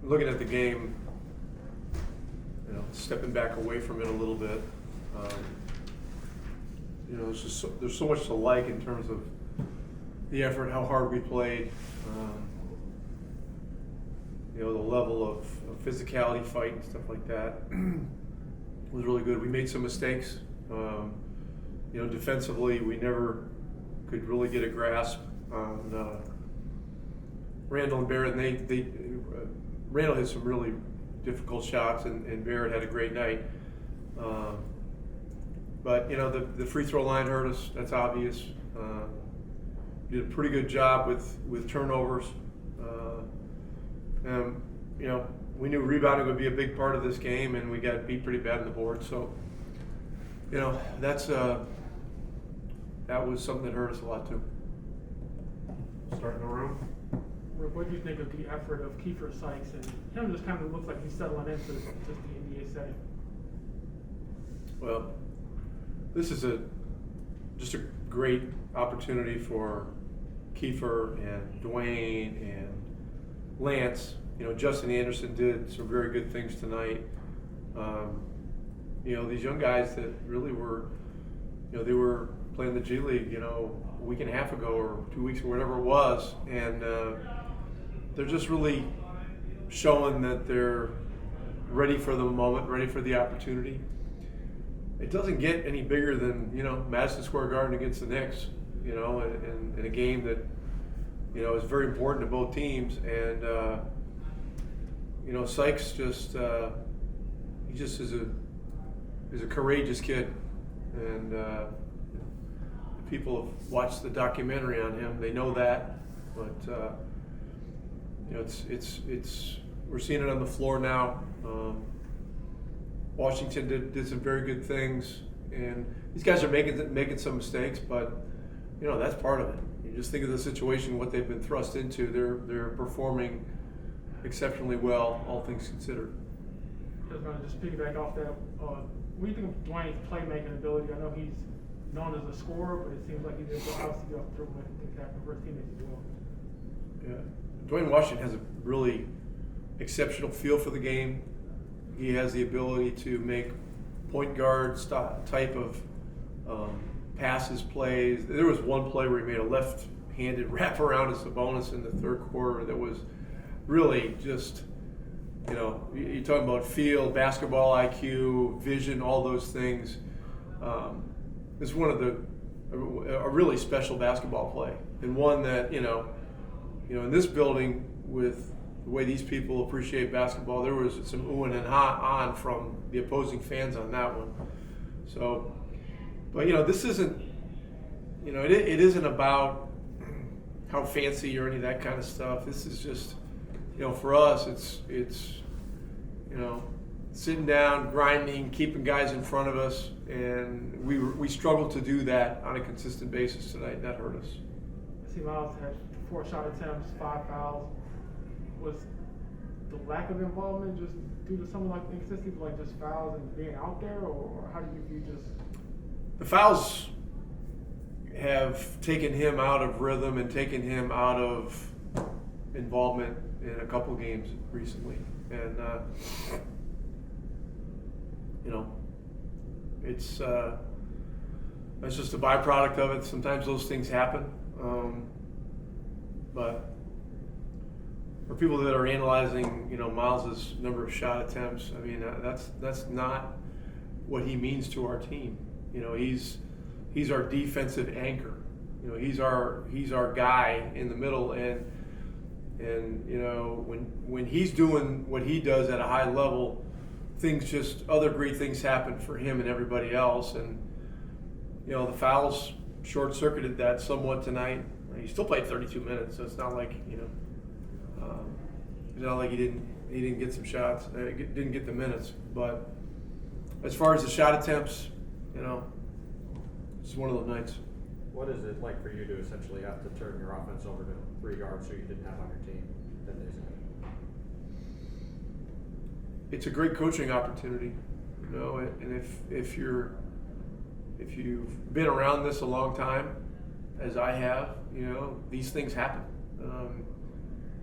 looking at the game, stepping back away from it a little bit, there's so much to like in terms of the effort, how hard we played, the level of physicality, fight, and stuff like that was really good. We made some mistakes. Defensively, we never could really get a grasp on Randall and Barrett, and Randall had some really difficult shots, and Barrett had a great night. But the free throw line hurt us. That's obvious. Did a pretty good job with turnovers. We knew rebounding would be a big part of this game, and we got beat pretty bad on the board. So, that was something that hurt us a lot too. Starting the room. What do you think of the effort of Keifer Sykes, and him just kind of looks like he's settling into just the NBA setting? Well, this is just a great opportunity for Keifer and Duane and Lance. Justin Anderson did some very good things tonight. These young guys that really were, they were playing the G League, a week and a half ago or 2 weeks or whatever it was, and they're just really showing that they're ready for the moment, ready for the opportunity. It doesn't get any bigger than Madison Square Garden against the Knicks, in a game that is very important to both teams. And Sykes just he just is a courageous kid, and people have watched the documentary on him. They know that, but it's we're seeing it on the floor now. Washington did some very good things, and these guys are making some mistakes, but that's part of it. You just think of the situation, what they've been thrust into. They're performing exceptionally well, all things considered. I was going to just piggyback off that. What do you think of Duane's playmaking ability? I know he's known as a scorer, but it seems like he's able to obviously get off the dribble and think that for his teammates as well. Yeah, Duane Washington has a really exceptional feel for the game. He has the ability to make point guard type of passes, plays. There was one play where he made a left-handed wraparound to Sabonis in the third quarter that was really just, you're talking about feel, basketball IQ, vision, all those things. It's one of a really special basketball play, and one that, in this building with the way these people appreciate basketball, there was some oohing and on from the opposing fans on that one. So, but this isn't, it isn't about how fancy or any of that kind of stuff. This is just, for us, it's sitting down, grinding, keeping guys in front of us, and we struggled to do that on a consistent basis tonight. That hurt us. I see Miles had 4 shot attempts, 5 fouls. Was the lack of involvement just due to some inconsistency, like just fouls and being out there, or how do you view just? The fouls have taken him out of rhythm and taken him out of involvement in a couple games recently, and it's that's just a byproduct of it. Sometimes those things happen, but for people that are analyzing, Miles's number of shot attempts, I mean, that's not what he means to our team. He's our defensive anchor. He's our guy in the middle, and when he's doing what he does at a high level, other great things happen for him and everybody else. And the fouls short-circuited that somewhat tonight. He still played 32 minutes, so it's not like it's not like he didn't get some shots, didn't get the minutes. But as far as the shot attempts, it's one of those nights. What is it like for you to essentially have to turn your offense over to 3 guards who you didn't have on your team 10 days ago? It's a great coaching opportunity, and if you've been around this a long time, as I have, these things happen.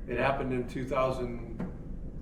It happened in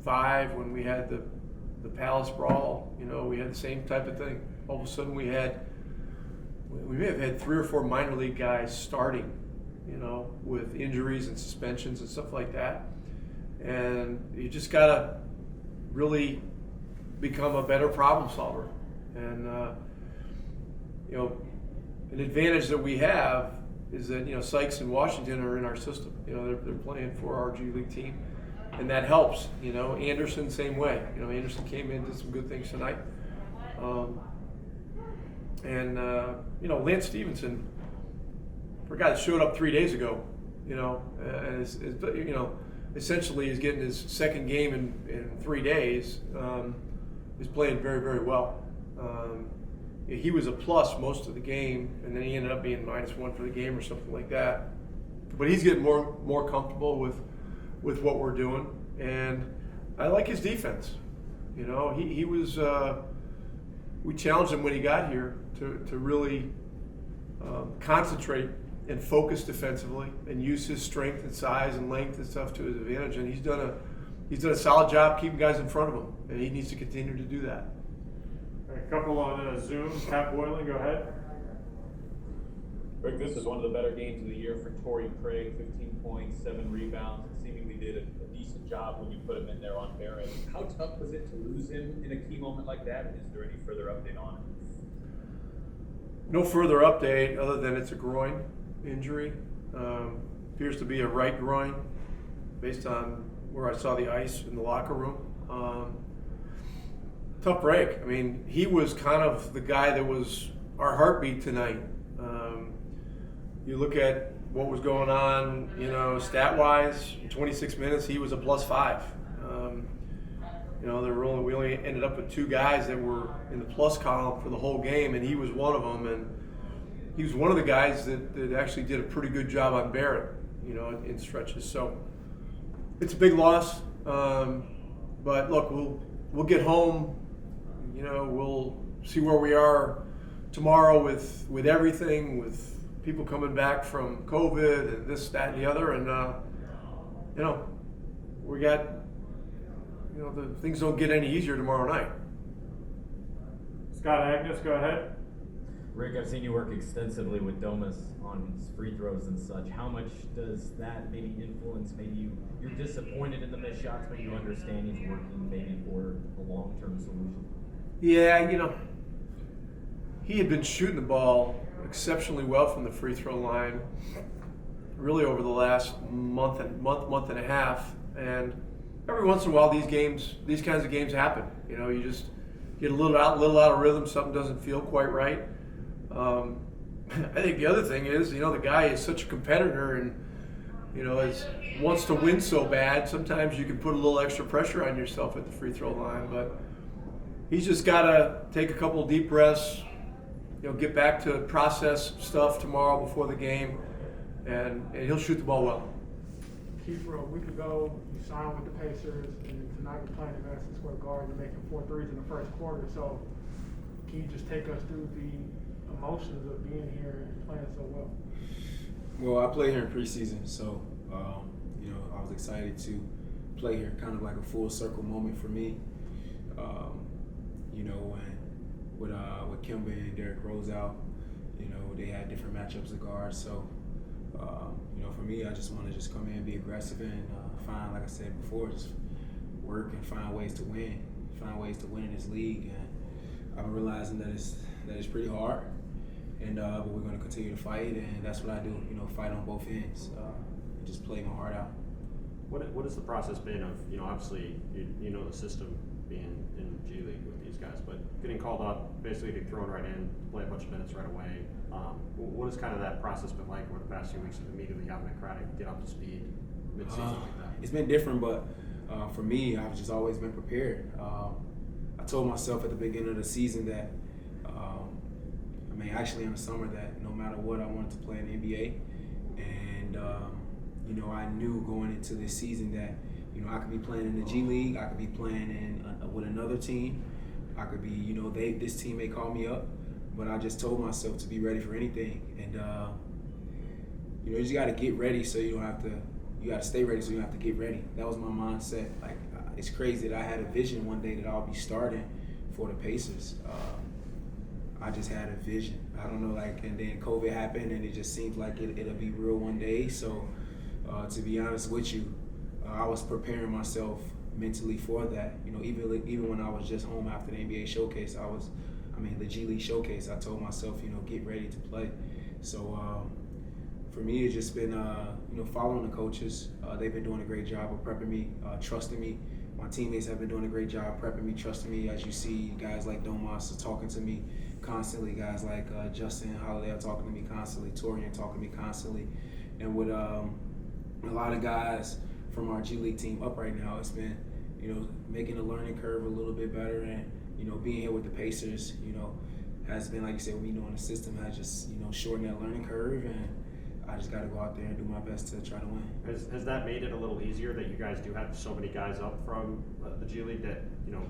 2005 when we had the Palace Brawl. You know, we had the same type of thing. All of a sudden we may have had 3 or 4 minor league guys starting, you know, with injuries and suspensions and stuff like that. And you just got to really become a better problem solver. And, you know, an advantage that we have is that, you know, Sykes and Washington are in our system. You know, they're playing for our G League team. And that helps, you know. Anderson, same way. You know, Anderson came in, did some good things tonight. You know, Lance Stevenson, for a guy that showed up 3 days ago, you know, and you know, essentially is getting his second game in 3 days, is playing very, very well. He was a plus most of the game, and then he ended up being -1 for the game or something like that. But he's getting more comfortable with what we're doing, and I like his defense. You know, he was. We challenged him when he got here to really concentrate and focus defensively and use his strength and size and length and stuff to his advantage. And he's done a solid job keeping guys in front of him, and he needs to continue to do that. A couple on Zoom. Pat Boylan, go ahead. Rick, this is one of the better games of the year for Torrey Craig. 15 points, 7 rebounds. Seemingly did a decent job when you put him in there on Barrett. How tough was it to lose him in a key moment like that? And is there any further update on it? No further update other than it's a groin injury. Appears to be a right groin based on where I saw the ice in the locker room. Tough break. I mean, he was kind of the guy that was our heartbeat tonight. You look at what was going on, you know, stat-wise, in 26 minutes, he was a +5. You know, we only ended up with 2 guys that were in the plus column for the whole game, and he was one of them. And he was one of the guys that actually did a pretty good job on Barrett, you know, in stretches. So it's a big loss. But look, we'll get home. You know, we'll see where we are tomorrow with everything, with people coming back from COVID and this, that, and the other. And, you know, we got, you know, the things don't get any easier tomorrow night. Scott Agnes, go ahead. Rick, I've seen you work extensively with Domas on his free throws and such. How much does that maybe influence? Maybe you're disappointed in the missed shots, but you understand he's working maybe for a long-term solution? Yeah, you know, he had been shooting the ball exceptionally well from the free throw line really over the last month and a half. And every once in a while, these kinds of games happen. You know, you just get a little out of rhythm. Something doesn't feel quite right. I think the other thing is, you know, the guy is such a competitor and, you know, wants to win so bad. Sometimes you can put a little extra pressure on yourself at the free throw line, but he's just got to take a couple of deep breaths, you know, get back to process stuff tomorrow before the game, and he'll shoot the ball well. Keifer, a week ago, you signed with the Pacers, and tonight you're playing at Madison Square Garden. You're making 4 threes in the first quarter. So, can you just take us through the emotions of being here and playing so well? Well, I played here in preseason, so you know, I was excited to play here. Kind of like a full circle moment for me. You know, when with Kemba and Derrick Rose out, you know, they had different matchups of guards. So, you know, for me, I just want to come in, be aggressive, and find, like I said before, just work and find ways to win in this league. And I'm realizing that it's pretty hard, and but we're going to continue to fight, and that's what I do. You know, fight on both ends, and just play my heart out. What has the process been of, you know, obviously you know the system being in G League with these guys, but getting called up, basically get thrown right in, play a bunch of minutes right away. What has kind of that process been like over the past few weeks of immediately having to kind of get up to speed mid-season like that? It's been different, but for me, I've just always been prepared. I told myself at the beginning of the season that, actually in the summer, that no matter what, I wanted to play in the NBA. And, you know, I knew going into this season that, you know, I could be playing in the G League, I could be playing with another team, I could be, you know, this team may call me up, but I just told myself to be ready for anything. And, you know, you just got to get ready so you don't have to, you got to stay ready so you don't have to get ready. That was my mindset. Like, it's crazy that I had a vision one day that I'll be starting for the Pacers. I just had a vision. I don't know, like, and then COVID happened, and it just seems like it'll be real one day. So, to be honest with you, I was preparing myself mentally for that. You know, even when I was just home after the NBA showcase, the G League showcase, I told myself, you know, get ready to play. So, for me, it's just been, following the coaches. They've been doing a great job of prepping me, trusting me. My teammates have been doing a great job prepping me, trusting me. As you see, guys like Domas are talking to me constantly. Guys like Justin Holiday are talking to me constantly. Torian talking to me constantly. And with a lot of guys from our G League team up right now, it's been, you know, making the learning curve a little bit better. And, you know, being here with the Pacers, you know, has been, like you said, with me knowing the system, has just, you know, shortened that learning curve. And I just got to go out there and do my best to try to win. Has that made it a little easier that you guys do have so many guys up from the G League that, you know,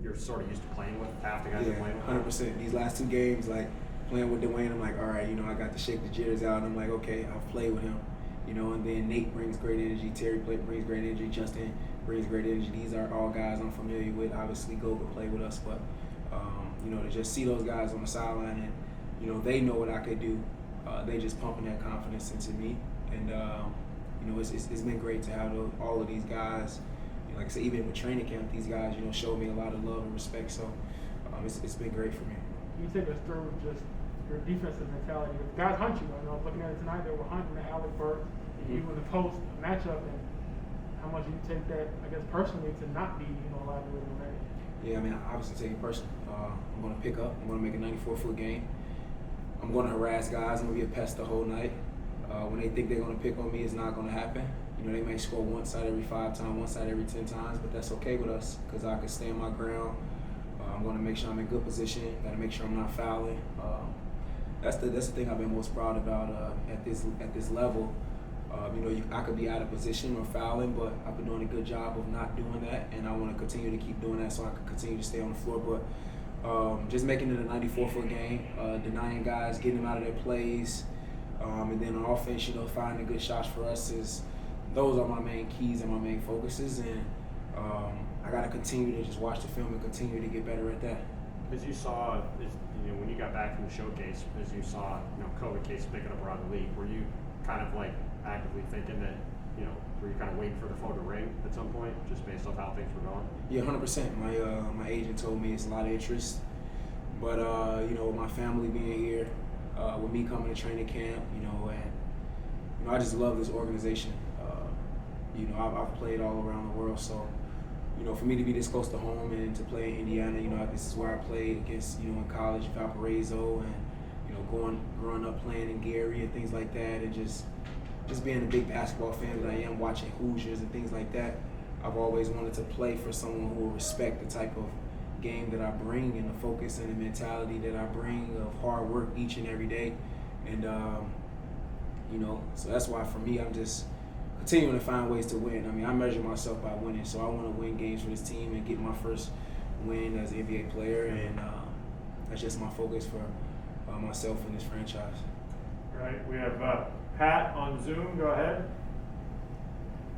you're sort of used to playing with, half the guys you're playing with? 100%. These last 2 games, like, playing with Duane, I'm like, all right, you know, I got to shake the jitters out. And I'm like, okay, I'll play with him. You know, and then Nate brings great energy, Terry brings great energy, Justin brings great energy. These are all guys I'm familiar with. Obviously, Goga play with us, but, you know, to just see those guys on the sideline and, you know, they know what I could do. They just pumping that confidence into me. And, you know, it's been great to have all of these guys. You know, like I said, even with training camp, these guys, you know, showed me a lot of love and respect. So it's been great for me. Can you take us through just your defensive mentality? If guys hunt you, I know looking at it tonight, they were hunting Alec Burks, you in the post matchup, and how much you take that, I guess, personally to not be, you know, allowed to win the game? Yeah, I mean, I obviously take it personally. I'm going to pick up. I'm going to make a 94-foot game. I'm going to harass guys. I'm going to be a pest the whole night. When they think they're going to pick on me, it's not going to happen. You know, they may score one side every 5 times, one side every 10 times, but that's okay with us because I can stand my ground. I'm going to make sure I'm in good position. Got to make sure I'm not fouling. That's the thing I've been most proud about at this level. You know, I could be out of position or fouling, but I've been doing a good job of not doing that, and I want to continue to keep doing that so I can continue to stay on the floor. But just making it a 94-foot game, denying guys, getting them out of their plays, and then on offense, you know, finding good shots for us those are my main keys and my main focuses, and I got to continue to just watch the film and continue to get better at that. As you saw, you know, when you got back from the showcase, as you saw, you know, COVID cases picking up around the league, were you kind of like actively thinking that, you know, were you kind of waiting for the phone to ring at some point, just based off how things were going? Yeah, 100%. My agent told me it's a lot of interest, but you know, with my family being here, with me coming to training camp, you know, and you know, I just love this organization. You know, I've played all around the world, so you know, for me to be this close to home and to play in Indiana, you know, this is where I played against, you know, in college, Valparaiso, and you know, growing up playing in Gary and things like that, and just being a big basketball fan that I am, watching Hoosiers and things like that. I've always wanted to play for someone who will respect the type of game that I bring and the focus and the mentality that I bring of hard work each and every day. And, you know, so that's why for me, I'm just continuing to find ways to win. I mean, I measure myself by winning, so I want to win games for this team and get my first win as an NBA player, and that's just my focus for myself and this franchise. Right, we have Pat on Zoom. Go ahead.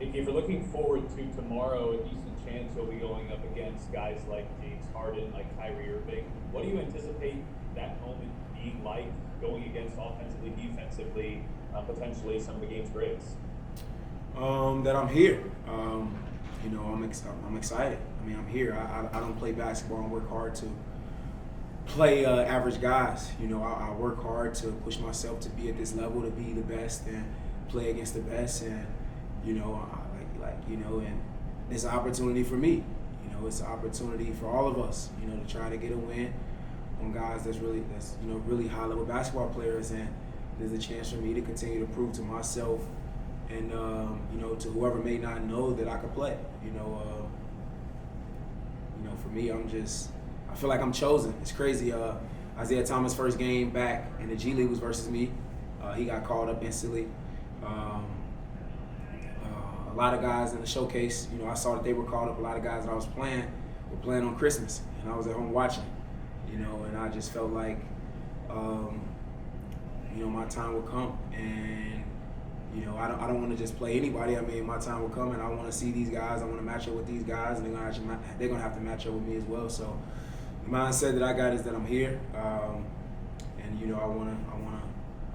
Hey, Keifer, looking forward to tomorrow, a decent chance you'll be going up against guys like James Harden, like Kyrie Irving. What do you anticipate that moment being like, going against offensively, defensively, potentially some of the game's greats? That I'm here. You know, I'm excited. I mean, I'm here. I don't play basketball and work hard to play average guys. You know, I work hard to push myself to be at this level, to be the best and play against the best. And you know, you know, and it's an opportunity for me. You know, it's an opportunity for all of us. You know, to try to get a win on guys that's you know, really high level basketball players, and there's a chance for me to continue to prove to myself and you know, to whoever may not know that I could play. You know, for me, I feel like I'm chosen. It's crazy. Isaiah Thomas' first game back in the G League was versus me. He got called up instantly. A lot of guys in the showcase, you know, I saw that they were called up. A lot of guys that I was playing were playing on Christmas, and I was at home watching. You know, and I just felt like, you know, my time would come, and you know, I don't want to just play anybody. I mean, my time will come, and I want to see these guys. I want to match up with these guys, and they're gonna have to match up with me as well. So the mindset that I got is that I'm here, and you know, I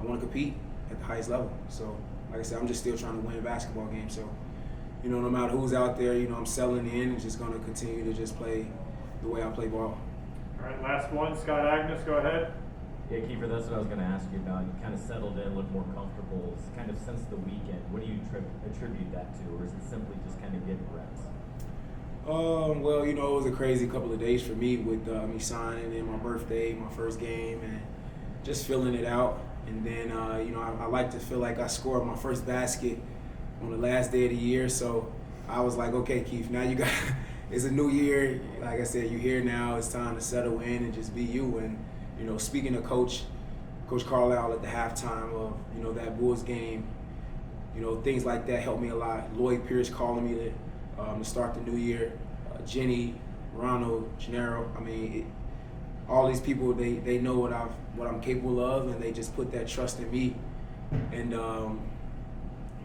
wanna compete at the highest level. So like I said, I'm just still trying to win a basketball game. So you know, no matter who's out there, you know, I'm settling in and just gonna continue to just play the way I play ball. All right, last one, Scott Agnes, go ahead. Yeah, Keifer, that's what I was going to ask you about. You kind of settled in, looked more comfortable. It's kind of since the weekend. What do you attribute that to, or is it simply just kind of getting reps? Well, you know, it was a crazy couple of days for me with me signing and my birthday, my first game, and just filling it out. And then, you know, I like to feel like I scored my first basket on the last day of the year. So I was like, okay, Keith, now you got, it's a new year. Like I said, you're here now. It's time to settle in and just be you. And, you know, speaking to Coach Carlisle at the halftime of, you know, that Bulls game, you know, things like that helped me a lot. Lloyd Pierce calling me to start the new year. Jenny, Ronald, Gennaro. I mean, all these people, they know what I'm capable of, and they just put that trust in me. And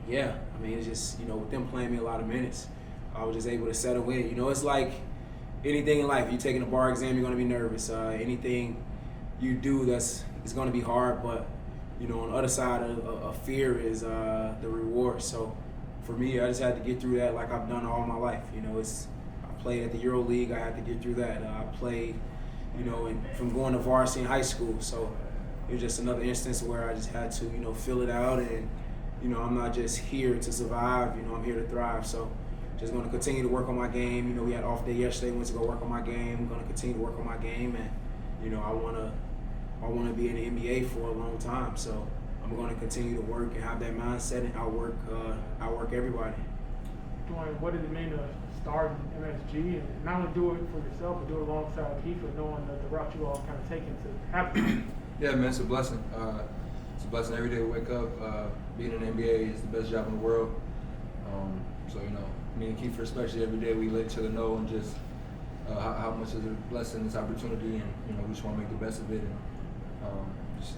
yeah, I mean, it's just, you know, with them playing me a lot of minutes, I was just able to settle in. You know, it's like anything in life. You're taking a bar exam, you're going to be nervous. Anything you do it's going to be hard, but you know, on the other side of fear is the reward. So for me, I just had to get through that like I've done all my life. You know, I played at the Euro League. I had to get through that. I played, you know, from going to varsity in high school. So it was just another instance where I just had to, you know, fill it out. And you know, I'm not just here to survive. You know, I'm here to thrive. So just going to continue to work on my game. You know, we had off day yesterday. Went to go work on my game. I'm going to continue to work on my game, and you know, I want to be in the NBA for a long time. So I'm going to continue to work and have that mindset and outwork everybody. Duane, what does it mean to start in MSG and not only do it for yourself, but do it alongside Keifer, knowing the route you all kind of taken to happen? Yeah, man, it's a blessing. It's a blessing every day to wake up. Being in the NBA is the best job in the world. So, you know, me and Keifer, especially every day, we let each other know and just how much is a blessing, this opportunity, and, you know, we just want to make the best of it and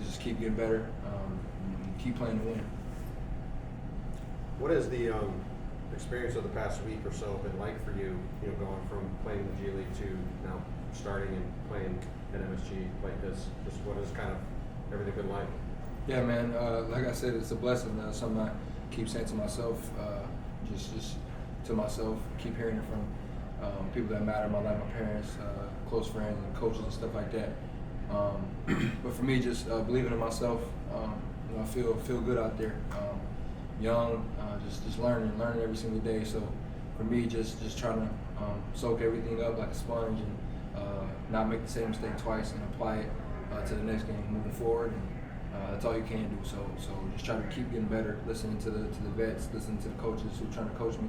just keep getting better, and keep playing to win. What has the experience of the past week or so been like for you, you know, going from playing the G League to now starting and playing at MSG like this? Just what has kind of everything been like? Yeah, man, like I said, it's a blessing. Something I keep saying to myself, just to myself, keep hearing it from people that matter in my life, my parents, close friends, and coaches and stuff like that. But for me, just believing in myself, you know, I feel good out there. Young, just learning every single day. So for me, just trying to soak everything up like a sponge and not make the same mistake twice and apply it to the next game moving forward. And that's all you can do. So just try to keep getting better, listening to the vets, listening to the coaches who are trying to coach me.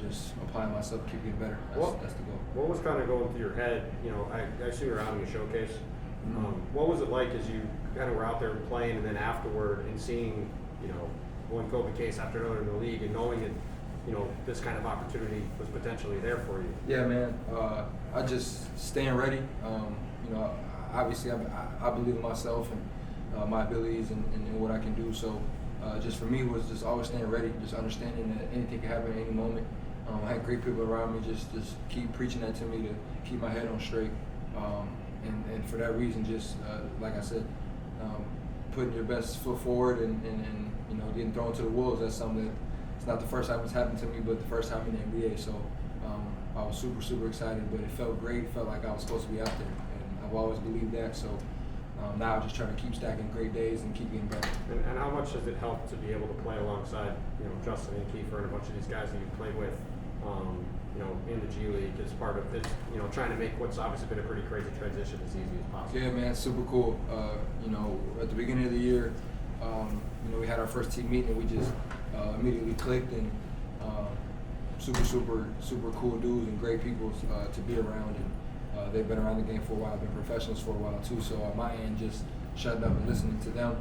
Just applying myself, keep getting better. That's the goal. What was kind of going through your head? You know, I see you were out in the showcase. Mm-hmm. What was it like as you kind of were out there playing, and then afterward, and seeing, you know, one COVID case after another in the league, and knowing that, you know, this kind of opportunity was potentially there for you? Yeah, man. I just staying ready. You know, obviously I believe in myself and my abilities and what I can do. So just for me was just always staying ready, just understanding that anything can happen at any moment. I had great people around me, just keep preaching that to me to keep my head on straight. And for that reason, just like I said, putting your best foot forward and you know, getting thrown to the wolves. That's something that it's not the first time it's happened to me, but the first time in the NBA. So I was super excited, but it felt great. It felt like I was supposed to be out there, and I've always believed that. So now I'm just trying to keep stacking great days and keep getting better. And how much does it help to be able to play alongside, you know, Justin and Keifer and a bunch of these guys that you played with, you know, in the G League as part of this, you know, trying to make what's obviously been a pretty crazy transition as easy as possible? Yeah, man, super cool. You know, at the beginning of the year, you know, we had our first team meeting and we just immediately clicked, and super cool dudes and great people to be around, and they've been around the game for a while, been professionals for a while too. So on my end, just shutting up and listening to them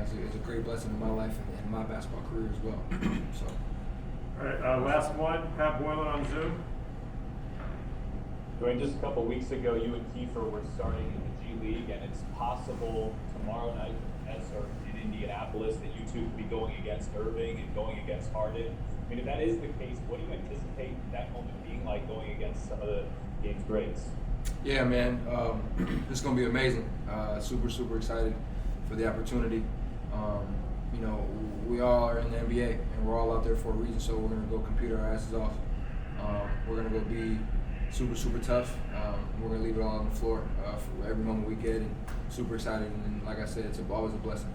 is a great blessing in my life and my basketball career as well. So. All right, last one, Pat Boylan on Zoom. Duane, just a couple weeks ago, you and Keifer were starting in the G League, and it's possible tomorrow night, or it Indianapolis, that you two could be going against Irving and going against Harden. I mean, if that is the case, what do you anticipate that moment being like going against some of the game's greats? Yeah, man, it's gonna be amazing. Super excited for the opportunity. You know, we all are in the NBA, and we're all out there for a reason. So we're gonna go compete our asses off. We're gonna go be super tough. We're gonna leave it all on the floor for every moment we get, and super excited. And like I said, it's always a blessing.